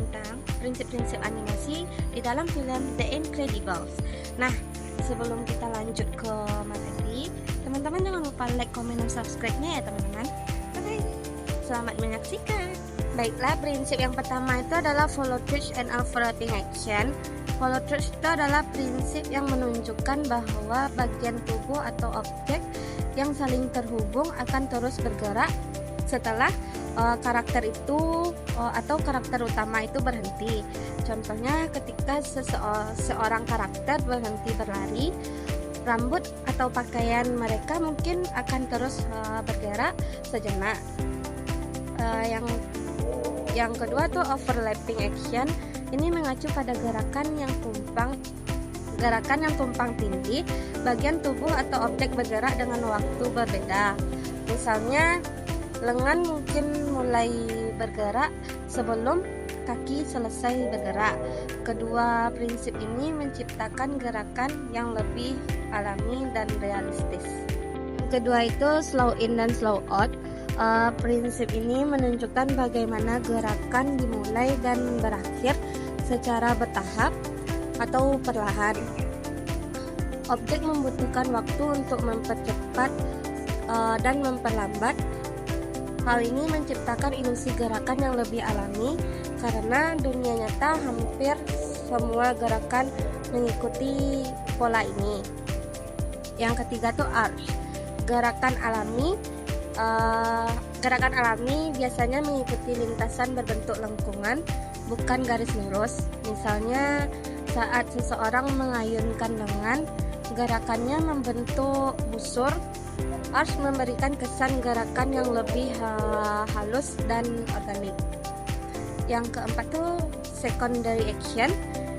tentang prinsip-prinsip animasi di dalam film The Incredibles. Nah, sebelum kita lanjut ke materi, teman-teman jangan lupa like, comment, dan subscribe-nya ya teman-teman. Oke, selamat menyaksikan. Baiklah, prinsip yang pertama itu adalah follow through and overlapping action. Follow through itu adalah prinsip yang menunjukkan bahwa bagian tubuh atau objek yang saling terhubung akan terus bergerak setelah karakter itu atau karakter utama itu berhenti. Contohnya ketika seorang karakter berhenti berlari, rambut atau pakaian mereka mungkin akan terus bergerak sejenak. Yang kedua tuh overlapping action. Ini mengacu pada gerakan yang tumpang tindih. Bagian tubuh atau objek bergerak dengan waktu berbeda. Misalnya lengan mungkin mulai bergerak sebelum kaki selesai bergerak. Kedua prinsip ini menciptakan gerakan yang lebih alami dan realistis. Kedua itu slow in dan slow out. Prinsip ini menunjukkan bagaimana gerakan dimulai dan berakhir secara bertahap atau perlahan. Objek membutuhkan waktu untuk mempercepat dan memperlambat. Hal ini menciptakan ilusi gerakan yang lebih alami karena dunia nyata hampir semua gerakan mengikuti pola ini. Yang ketiga tuh arch. Gerakan alami biasanya mengikuti lintasan berbentuk lengkungan, bukan garis lurus. Misalnya saat seseorang mengayunkan lengan, gerakannya membentuk busur. Arch memberikan kesan gerakan yang lebih halus dan organik. Yang keempat tuh secondary action.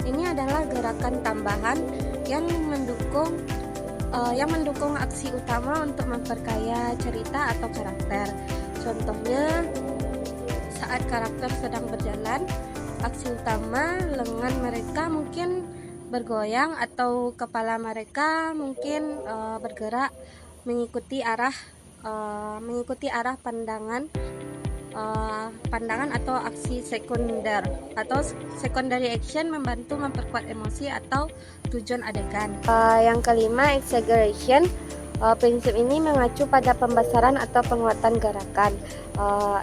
Ini adalah gerakan tambahan yang mendukung aksi utama untuk memperkaya cerita atau karakter. Contohnya saat karakter sedang berjalan, aksi utama lengan mereka mungkin bergoyang atau kepala mereka mungkin bergerak mengikuti arah pandangan atau aksi sekunder. Atau secondary action membantu memperkuat emosi atau tujuan adegan. Yang kelima, exaggeration. Prinsip ini mengacu pada pembesaran atau penguatan gerakan,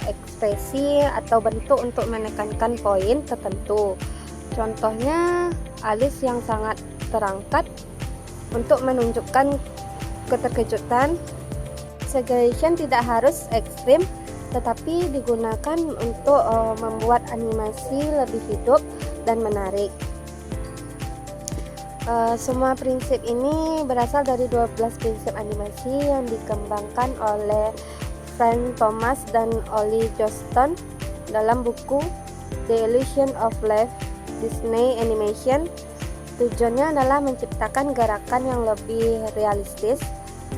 ekspresi atau bentuk untuk menekankan poin tertentu. Contohnya alis yang sangat terangkat untuk menunjukkan keterkejutan. Exaggeration tidak harus ekstrim, tetapi digunakan untuk membuat animasi lebih hidup dan menarik. Semua prinsip ini berasal dari 12 prinsip animasi yang dikembangkan oleh Frank Thomas dan Ollie Johnston dalam buku The Illusion of Life Disney Animation. Tujuannya adalah menciptakan gerakan yang lebih realistis,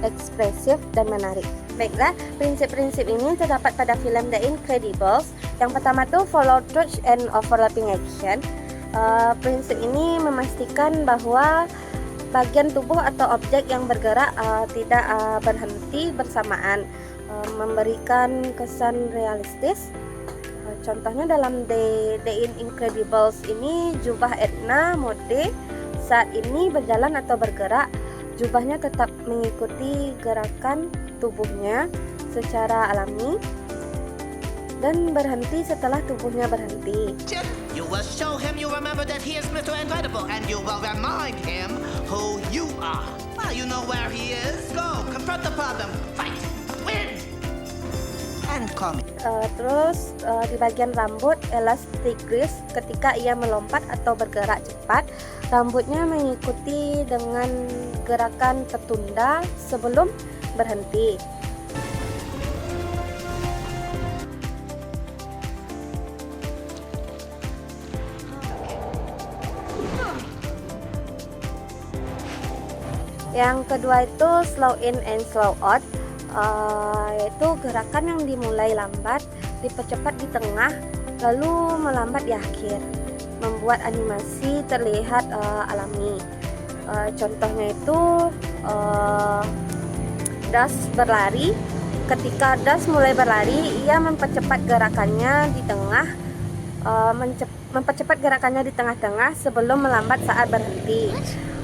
ekspresif, dan menarik. Baiklah, prinsip-prinsip ini terdapat pada film The Incredibles. Yang pertama tuh follow through and overlapping action. Prinsip ini memastikan bahwa bagian tubuh atau objek yang bergerak tidak berhenti bersamaan, memberikan kesan realistis. Contohnya dalam The Incredibles ini, jubah Edna mode saat ini berjalan atau bergerak. Jubahnya tetap mengikuti gerakan tubuhnya secara alami dan berhenti setelah tubuhnya berhenti. You will show him you remember that he is Mr. Incredible, and you will remind him who you are. Well, you know where he is. Go, confront the problem, fight, win, and come. Terus di bagian rambut, elastic grease. Ketika ia melompat atau bergerak cepat, rambutnya mengikuti dengan gerakan tertunda sebelum berhenti. Yang kedua itu slow in and slow out, yaitu gerakan yang dimulai lambat, dipercepat di tengah, lalu melambat di akhir, membuat animasi terlihat alami. Contohnya itu Das berlari. Ketika Das mulai berlari, ia mempercepat gerakannya di tengah mempercepat gerakannya di tengah-tengah sebelum melambat saat berhenti.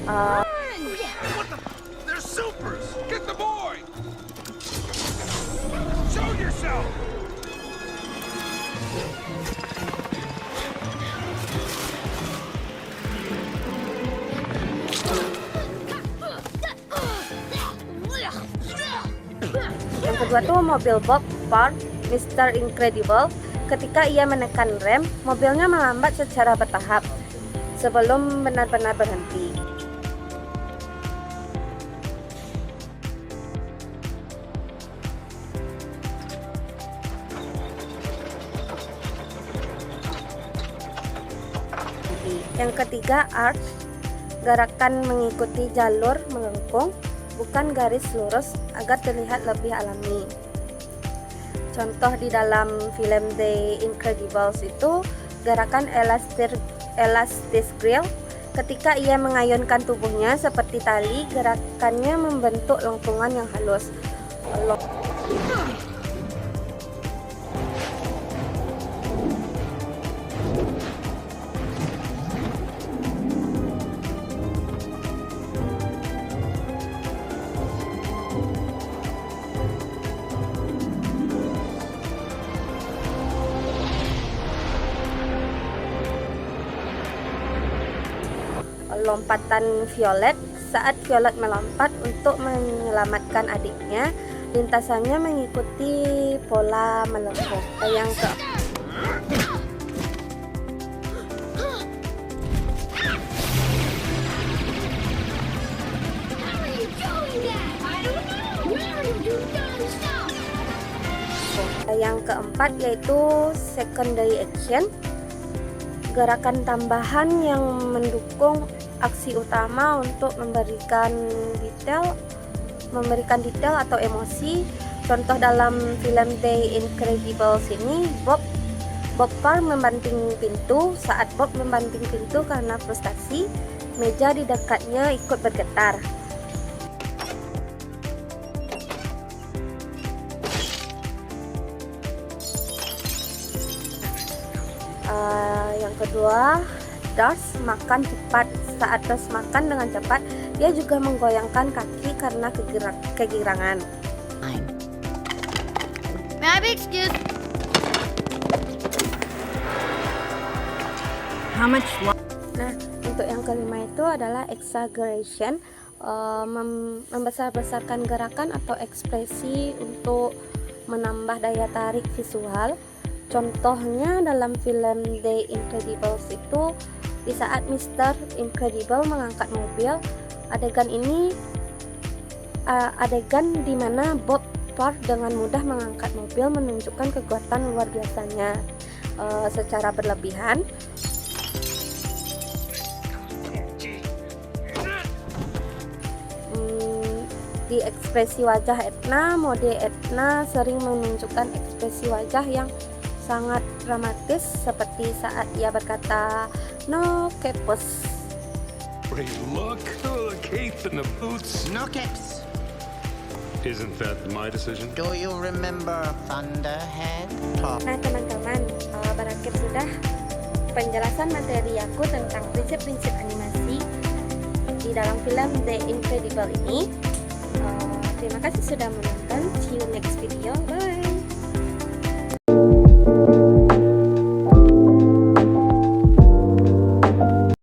What the? They're supers! Get the boy! Show yourself! Yang kedua tuh mobil Bob Park Mr. Incredible. Ketika ia menekan rem, mobilnya melambat secara bertahap sebelum benar-benar berhenti. Yang ketiga, arch, gerakan mengikuti jalur melengkung, bukan garis lurus agar terlihat lebih alami. Contoh di dalam film The Incredibles itu gerakan elastic grill. Ketika ia mengayunkan tubuhnya seperti tali, gerakannya membentuk lengkungan yang halus. Lompatan Violet. Saat Violet melompat untuk menyelamatkan adiknya, lintasannya mengikuti pola melengkung. Yang keempat yaitu secondary action, gerakan tambahan yang mendukung aksi utama untuk memberikan detail atau emosi. Contoh dalam film The Incredibles ini, Bob Parr membanting pintu. Saat Bob membanting pintu karena frustasi, meja di dekatnya ikut bergetar. Yang kedua, Dars makan cepat. Saat Dars makan dengan cepat, dia juga menggoyangkan kaki karena kegirangan. May I be excused? How much? Nah, untuk yang kelima itu adalah exaggeration, membesar-besarkan gerakan atau ekspresi untuk menambah daya tarik visual. Contohnya dalam film The Incredibles itu, di saat Mr. Incredible mengangkat mobil, adegan di mana Bob Parr dengan mudah mengangkat mobil menunjukkan kekuatan luar biasanya secara berlebihan. Di ekspresi wajah Edna, mode Edna sering menunjukkan ekspresi wajah yang sangat dramatis, seperti saat ia berkata "no capes". Great look! Oh, the cape and the boots. No capes. Isn't that my decision? Do you remember Thunderhead? Nah teman-teman, barangkali sudah penjelasan materi aku tentang prinsip-prinsip animasi di dalam film The Incredible ini. Terima kasih sudah menonton. See you next video. Bye.